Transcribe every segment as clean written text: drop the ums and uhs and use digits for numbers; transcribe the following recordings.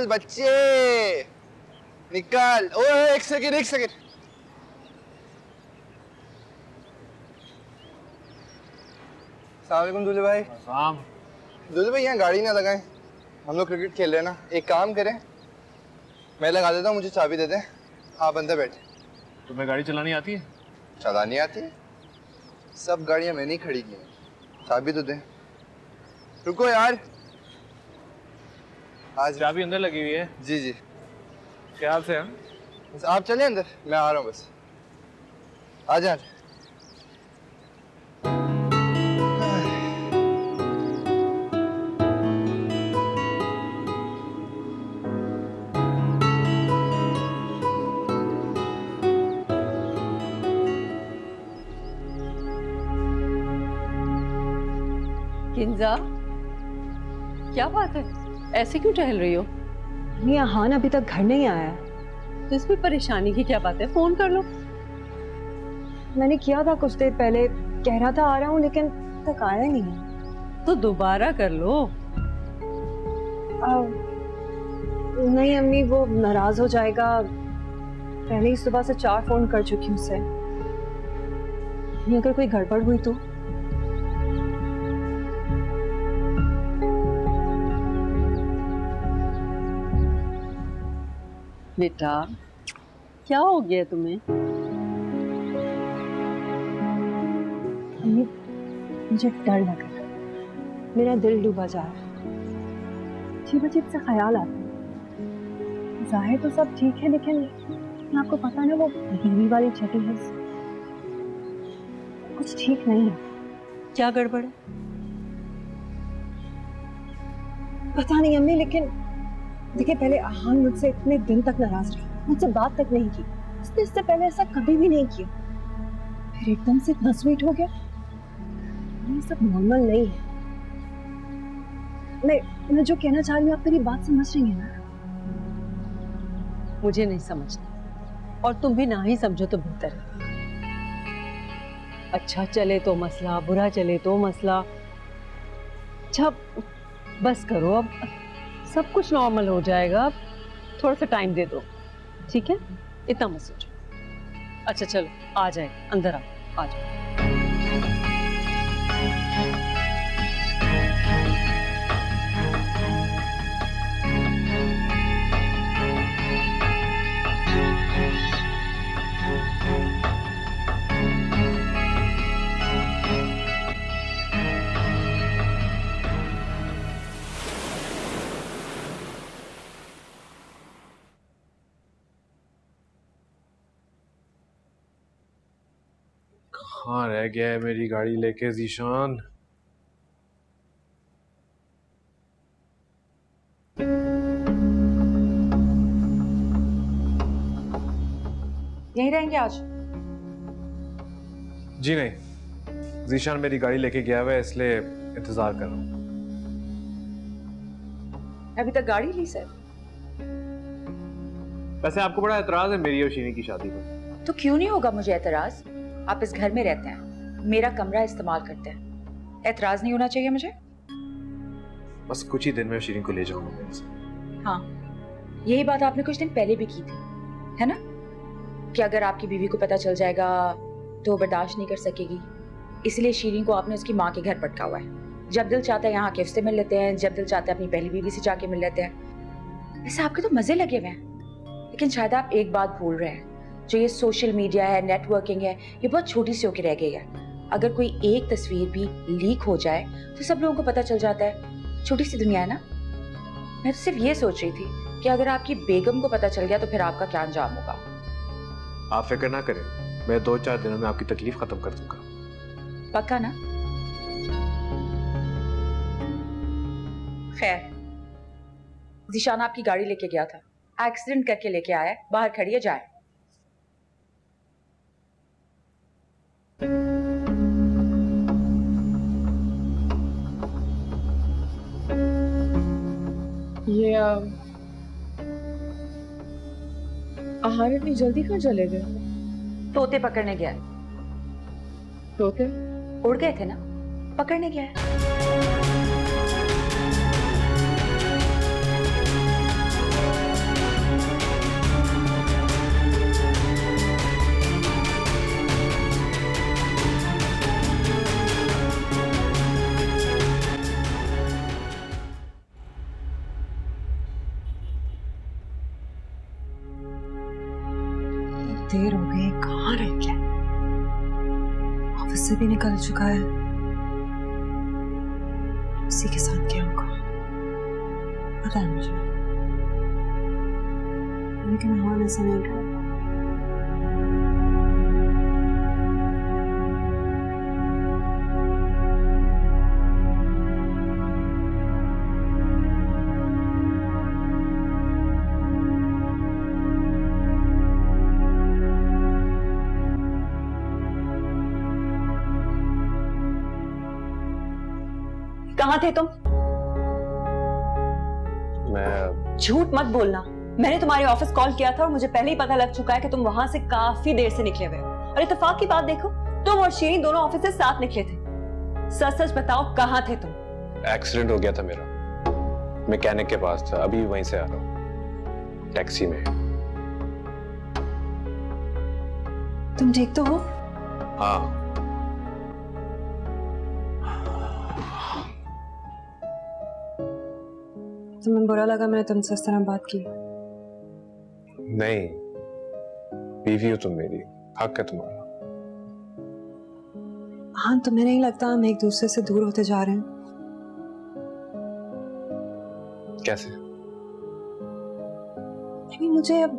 निकल बच्चे निकल। ओए एक सेकंड एक सेकंड। अस्सलाम वालेकुम दूल्हे भाई। दूल्हे भाई यहाँ गाड़ी ना लगाएं, हम लोग क्रिकेट खेल रहे हैं ना। एक काम करें, मैं लगा देता हूँ, मुझे चाबी दे दें, आप अंदर बैठे। तुम्हें गाड़ी चलानी आती है? चलानी आती है, सब गाड़ियाँ मैंने ही खड़ी की हैं, चाबी तो दें। रुको यार, आज चाबी अंदर लगी हुई है। जी जी ख्याल से हम आप चले अंदर, मैं आ रहा हूँ बस। आ जा। किंजा, क्या बात है, ऐसे क्यों टहल रही हो? नहीं, आहान अभी तक घर नहीं आया है। तो इसमें परेशानी की क्या बात है, फोन कर लो। मैंने किया था कुछ देर पहले, कह रहा था आ रहा हूँ, लेकिन तक आया ही नहीं है। तो दोबारा कर लो। नहीं अम्मी, वो नाराज हो जाएगा। पहले ही सुबह से 4 फोन कर चुकी हूँ उससे। अगर कोई गड़बड़ हुई तो? बेटा, क्या हो गया तुम्हें? अम्मी, मुझे डर लग रहा है, मेरा दिल डूबा जा रहा है, अजीब अजीब से ख्याल आते हैं। जाहिर तो सब ठीक है, लेकिन आपको पता ना वो बीवी वाली छठी है, कुछ ठीक नहीं है। क्या गड़बड़ है? पता नहीं अम्मी, लेकिन देखिए, पहले आहान मुझसे इतने दिन तक नाराज रहा, मुझसे बात तक नहीं की। उसने इससे पहले ऐसा कभी भी नहीं किया, फिर एकदम से इतना स्वीट हो गया। ये सब नॉर्मल नहीं है। मैं जो कहना चाह रही हूँ, आप मेरी बात समझ रही हैं ना? मुझे नहीं समझना, और तुम भी ना ही समझो तो बेहतर है। अच्छा चले तो मसला, बुरा चले तो मसला। अच्छा बस करो, अब सब कुछ नॉर्मल हो जाएगा। थोड़ा सा टाइम दे दो, ठीक है? इतना मत सोचो। अच्छा चलो, आ जाए, अंदर आ जाओ। कहाँ रह गया है मेरी गाड़ी लेके जीशान? यहीं रहेंगे आज? जी नहीं, जीशान मेरी गाड़ी लेके गया हुआ है, इसलिए इंतजार कर रहा हूँ। अभी तक गाड़ी ली सर? वैसे आपको बड़ा एतराज है मेरी और शीनी की शादी पर? तो क्यों नहीं होगा मुझे एतराज? आप इस घर में रहते हैं, मेरा कमरा इस्तेमाल करते हैं, एतराज नहीं होना चाहिए मुझे? बस कुछ ही दिन में शीनी को ले जाऊंगा मेरे से। हाँ, यही बात आपने कुछ दिन पहले भी की थी, है ना? कि अगर आपकी बीवी को पता चल जाएगा तो बर्दाश्त नहीं कर सकेगी, इसलिए शीरीन को आपने उसकी माँ के घर पटका हुआ है। जब दिल चाहता है यहाँ के उससे मिल लेते हैं, जब दिल चाहता है अपनी पहली बीवी से जाके मिल लेते हैं। ऐसे आपके तो मजे लगे हुए हैं, लेकिन शायद आप एक बात भूल रहे हैं, जो ये सोशल मीडिया है, नेटवर्किंग है, ये बहुत छोटी सी होकर रह गई है। अगर कोई एक तस्वीर भी लीक हो जाए तो सब लोगों को पता चल जाता है। छोटी सी दुनिया है ना। मैं तो सिर्फ ये सोच रही थी कि अगर आपकी बेगम को पता चल गया तो फिर आपका क्या अंजाम होगा। आप फिक्र ना करें, मैं 2-4 दिनों में आपकी तकलीफ खत्म कर दूंगा। पक्का ना? खैर, जीशान आपकी गाड़ी लेके गया था, एक्सीडेंट करके लेके आया है, बाहर खड़ी है, जाए। ये आहार इतनी जल्दी कहाँ चले गए? तोते पकड़ने गया है। तोते? उड़ गए थे ना, पकड़ने गया है। देर हो गई, कहाँ रह गया? ऑफिस से भी निकल चुका है, उसी के साथ क्या होगा पता है मुझे, लेकिन हम ऐसे नहीं करेंगे। कहाँ थे तुम? मैं झूठ मत बोलना। मैंने तुम्हारे ऑफिस कॉल किया था और मुझे पहले ही पता लग चुका है कि तुम वहां से काफी देर से निकले हुए हो। और इत्तेफाक की बात देखो, तुम और शीरीन दोनों ऑफिस से साथ निकले थे। सच सच बताओ, कहाँ थे तुम? एक्सीडेंट हो गया था मेरा, मैकेनिक के पास था, अभी वहीं से आ रहा हूँ टैक्सी में। तुम ठीक तो हो? हाँ, तुम्हें बुरा लगा मैंने तुमसे इस तरह बात की? नहीं, बीवी हो तुम मेरी, हक है तुम्हारा। हाँ, तुम्हें नहीं लगता हम एक दूसरे से दूर होते जा रहे हैं? कैसे? मुझे अब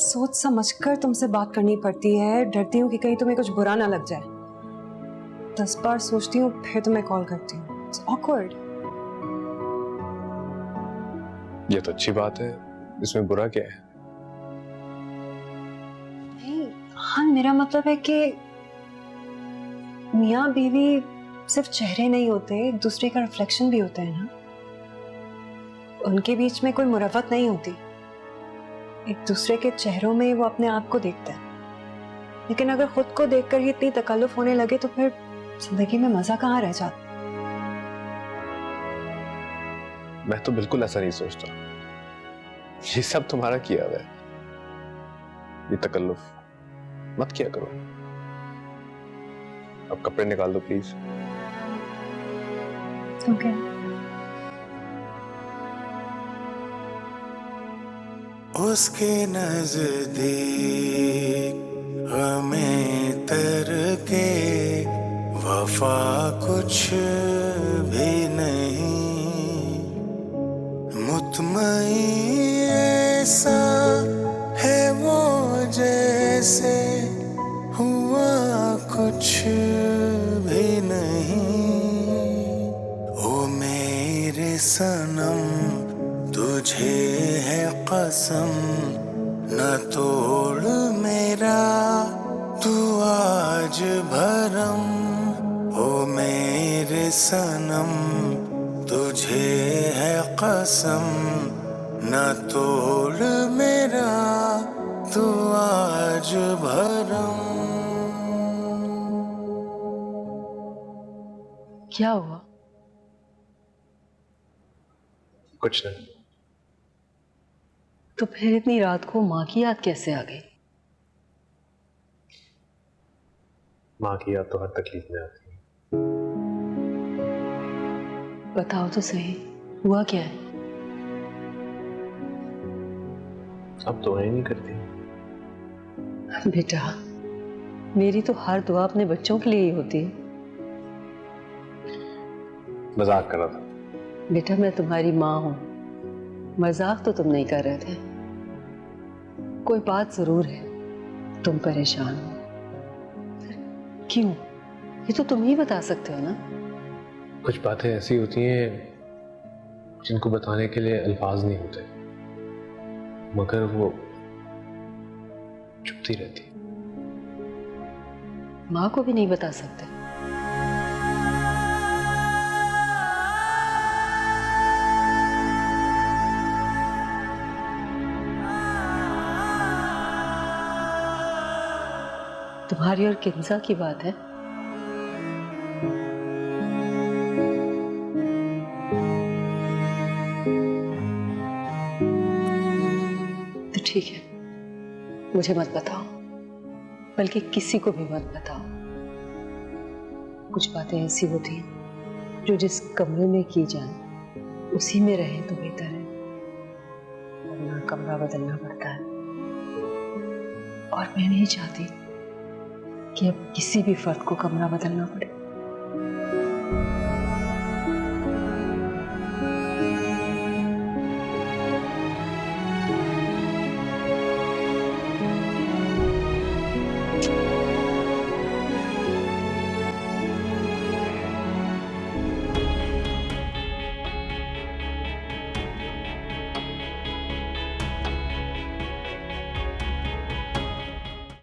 सोच समझकर तुमसे बात करनी पड़ती है। डरती हूँ कि कहीं तुम्हें कुछ बुरा ना लग जाए। 10 बार सोचती हूँ फिर तुम्हें कॉल करती हूँ। It's awkward. ये तो अच्छी बात है, इसमें बुरा क्या है? नहीं, हाँ, मेरा मतलब है कि मियाँ बीवी सिर्फ चेहरे नहीं होते, एक दूसरे का रिफ्लेक्शन भी होता है ना। उनके बीच में कोई मुरवत नहीं होती, एक दूसरे के चेहरों में वो अपने आप को देखता है। लेकिन अगर खुद को देखकर ही इतनी तकल्लुफ होने लगे तो फिर जिंदगी में मजा कहाँ रह जाता? मैं तो बिल्कुल ऐसा नहीं सोचता, ये सब तुम्हारा किया हुआ है। ये तकल्लुफ मत किया करो। अब कपड़े निकाल दो प्लीज। ओके। उसके नजदीक हमें तर के वफा कुछ भी नहीं, मुतमईन ऐसा है वो जैसे हुआ कुछ भी नहीं। ओ मेरे सनम तुझे है कसम, न तोड़ मेरा तू आज भरम। ओ मेरे सनम तुझे है कसम, न तोड़ मेरा तू आज भरम। क्या हुआ? कुछ नहीं। तो फिर इतनी रात को माँ की याद कैसे आ गई? माँ की याद तो हर तकलीफ में आती है। बताओ तो सही, हुआ क्या है? अब तो नहीं करती। बेटा, मेरी तो हर दुआ अपने बच्चों के लिए ही होती है। मजाक कर रहा था। बेटा, मैं तुम्हारी माँ हूं, मजाक तो तुम नहीं कर रहे थे। कोई बात जरूर है, तुम परेशान हो। क्यों? ये तो तुम ही बता सकते हो ना। कुछ बातें ऐसी होती हैं जिनको बताने के लिए अल्फाज नहीं होते, मगर वो चुपती रहती। माँ को भी नहीं बता सकते? तुम्हारी और किंजा की बात है? तो ठीक है, मुझे मत बताओ, बल्कि किसी को भी मत बताओ। कुछ बातें ऐसी होती हैं जो जिस कमरे में की जाए उसी में रहे तो बेहतर है, वरना कमरा बदलना पड़ता है। और मैं नहीं चाहती कि अब किसी भी फर्द को कमरा बदलना पड़े।